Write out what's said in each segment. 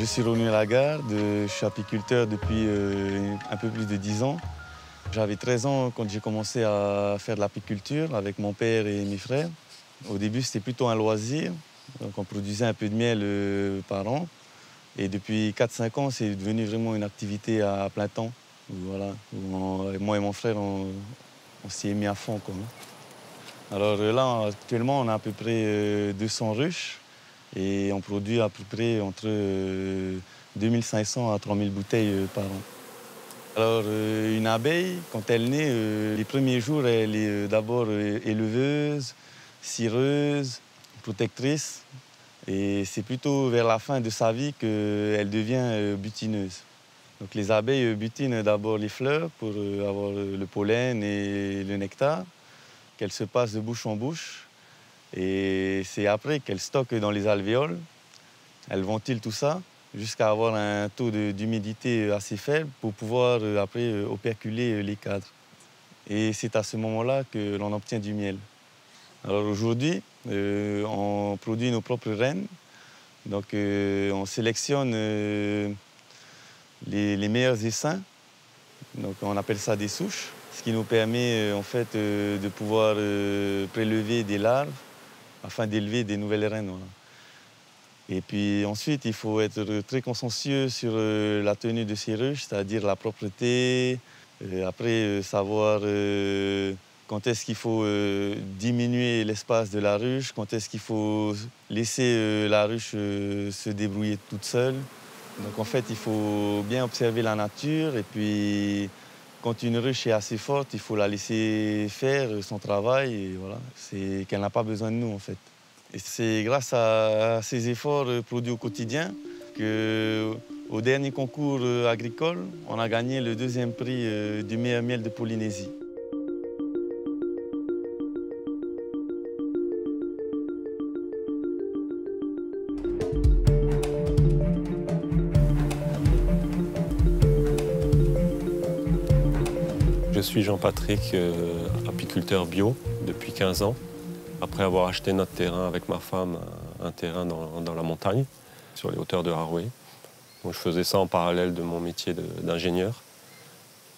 Je suis René Lagarde, je suis apiculteur depuis un peu plus de 10 ans. J'avais 13 ans quand j'ai commencé à faire de l'apiculture avec mon père et mes frères. Au début, c'était plutôt un loisir. Donc, on produisait un peu de miel par an. Et depuis 4-5 ans, c'est devenu vraiment une activité à plein temps. Voilà, moi et mon frère, on s'y est mis à fond, quoi. Alors là, actuellement, on a à peu près 200 ruches et on produit à peu près entre 2500 à 3000 bouteilles par an. Alors, une abeille, quand elle naît, les premiers jours, elle est d'abord éleveuse, cireuse, protectrice. Et c'est plutôt vers la fin de sa vie qu'elle devient butineuse. Donc, les abeilles butinent d'abord les fleurs pour avoir le pollen et le nectar, qu'elles se passent de bouche en bouche. Et c'est après qu'elles stockent dans les alvéoles. Elles ventilent tout ça jusqu'à avoir un taux d'humidité assez faible pour pouvoir après operculer les cadres. Et c'est à ce moment-là que l'on obtient du miel. Alors aujourd'hui, on produit nos propres reines. Donc on sélectionne les meilleurs essaims. Donc on appelle ça des souches, ce qui nous permet en fait de pouvoir prélever des larves afin d'élever des nouvelles reines. Voilà. Et puis ensuite, il faut être très consciencieux sur la tenue de ces ruches, c'est-à-dire la propreté. Après, savoir quand est-ce qu'il faut diminuer l'espace de la ruche, quand est-ce qu'il faut laisser la ruche se débrouiller toute seule. Donc en fait, il faut bien observer la nature et puis quand une ruche est assez forte, il faut la laisser faire son travail et voilà, c'est qu'elle n'a pas besoin de nous en fait. Et c'est grâce à ces efforts produits au quotidien qu'au dernier concours agricole, on a gagné le 2e prix du meilleur miel de Polynésie. Je suis Jean-Patrick, apiculteur bio depuis 15 ans. Après avoir acheté notre terrain avec ma femme, un terrain dans la montagne, sur les hauteurs de Haroué. Donc, je faisais ça en parallèle de mon métier d'ingénieur.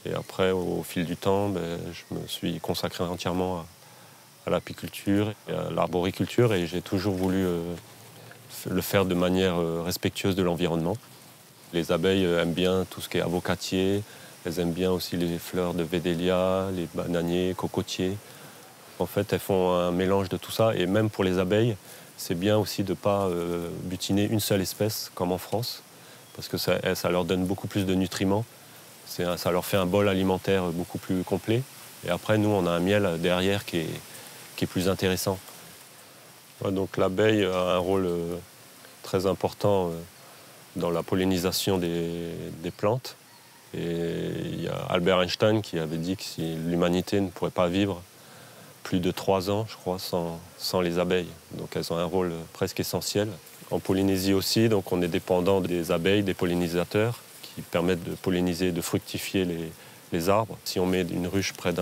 Et après, au fil du temps, je me suis consacré entièrement à l'apiculture et à l'arboriculture. Et j'ai toujours voulu le faire de manière respectueuse de l'environnement. Les abeilles aiment bien tout ce qui est avocatier. Elles aiment bien aussi les fleurs de védélia, les bananiers, cocotiers. En fait, elles font un mélange de tout ça. Et même pour les abeilles, c'est bien aussi de ne pas butiner une seule espèce, comme en France, parce que ça leur donne beaucoup plus de nutriments. Ça leur fait un bol alimentaire beaucoup plus complet. Et après, nous, on a un miel derrière qui est plus intéressant. Ouais, donc l'abeille a un rôle très important dans la pollinisation des plantes. Et il y a Albert Einstein qui avait dit que si l'humanité ne pourrait pas vivre plus de 3 ans, je crois, sans les abeilles. Donc elles ont un rôle presque essentiel. En Polynésie aussi, donc on est dépendant des abeilles, des pollinisateurs, qui permettent de polliniser, de fructifier les arbres. Si on met une ruche près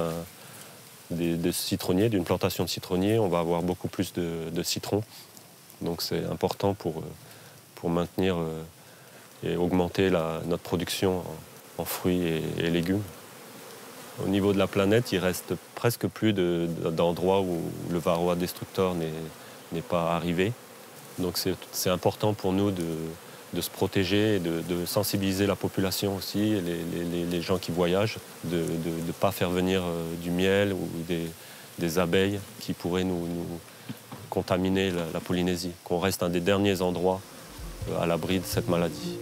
des citronniers, d'une plantation de citronniers, on va avoir beaucoup plus de citrons. Donc c'est important pour maintenir et augmenter notre production en fruits et légumes. Au niveau de la planète, il reste presque plus d'endroits où le varroa destructor n'est pas arrivé. Donc c'est important pour nous de se protéger et de sensibiliser la population aussi, les gens qui voyagent, de ne pas faire venir du miel ou des abeilles qui pourraient nous contaminer la Polynésie, qu'on reste un des derniers endroits à l'abri de cette maladie.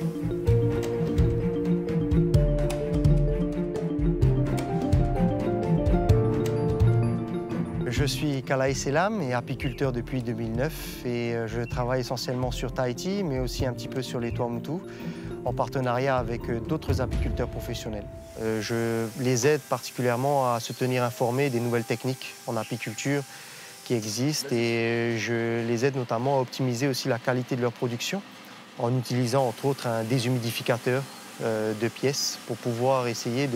Je suis Kalaï Selam et apiculteur depuis 2009 et je travaille essentiellement sur Tahiti mais aussi un petit peu sur les Tuamotu en partenariat avec d'autres apiculteurs professionnels. Je les aide particulièrement à se tenir informés des nouvelles techniques en apiculture qui existent et je les aide notamment à optimiser aussi la qualité de leur production en utilisant entre autres un déshumidificateur de pièces pour pouvoir essayer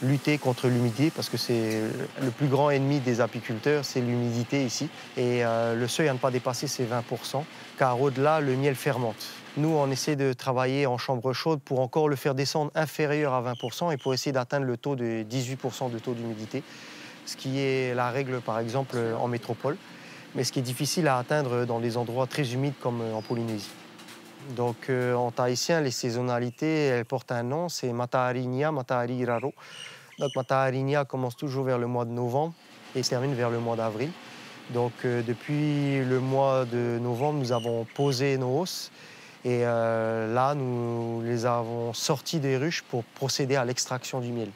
lutter contre l'humidité, parce que c'est le plus grand ennemi des apiculteurs, c'est l'humidité ici. Et le seuil à ne pas dépasser, c'est 20%, car au-delà, le miel fermente. Nous, on essaie de travailler en chambre chaude pour encore le faire descendre inférieur à 20% et pour essayer d'atteindre le taux de 18% de taux d'humidité, ce qui est la règle, par exemple, en métropole, mais ce qui est difficile à atteindre dans des endroits très humides comme en Polynésie. Donc, en tahitien, les saisonnalités, elles portent un nom, c'est Matahari Nia, Matahari Raro. Donc, Matahari Nia commence toujours vers le mois de novembre et se termine vers le mois d'avril. Donc, depuis le mois de novembre, nous avons posé nos hausses. Et là, nous les avons sortis des ruches pour procéder à l'extraction du miel,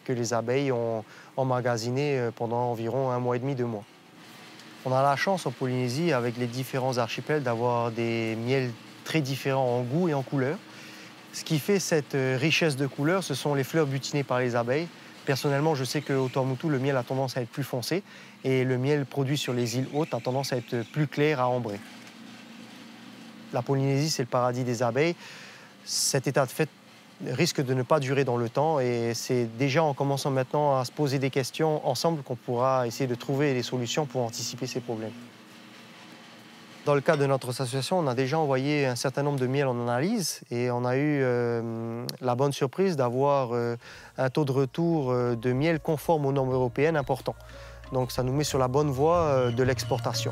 que les abeilles ont emmagasiné pendant environ 1 mois et demi, 2 mois. On a la chance en Polynésie, avec les différents archipels, d'avoir des miels très différents en goût et en couleur. Ce qui fait cette richesse de couleurs, ce sont les fleurs butinées par les abeilles. Personnellement, je sais qu'au Tuamotu, le miel a tendance à être plus foncé et le miel produit sur les îles hautes a tendance à être plus clair, à ambrer. La Polynésie, c'est le paradis des abeilles. Cet état de fait risque de ne pas durer dans le temps et c'est déjà en commençant maintenant à se poser des questions ensemble qu'on pourra essayer de trouver des solutions pour anticiper ces problèmes. Dans le cadre de notre association, on a déjà envoyé un certain nombre de miels en analyse et on a eu la bonne surprise d'avoir un taux de retour de miel conforme aux normes européennes important. Donc ça nous met sur la bonne voie de l'exportation.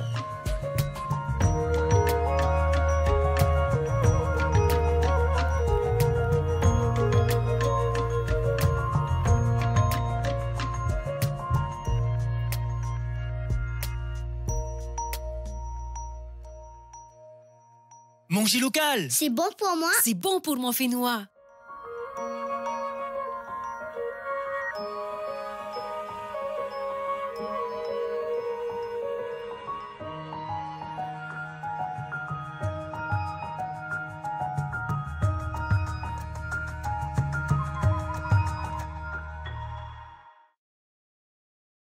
Manger local. C'est bon pour moi. C'est bon pour mon Fénois.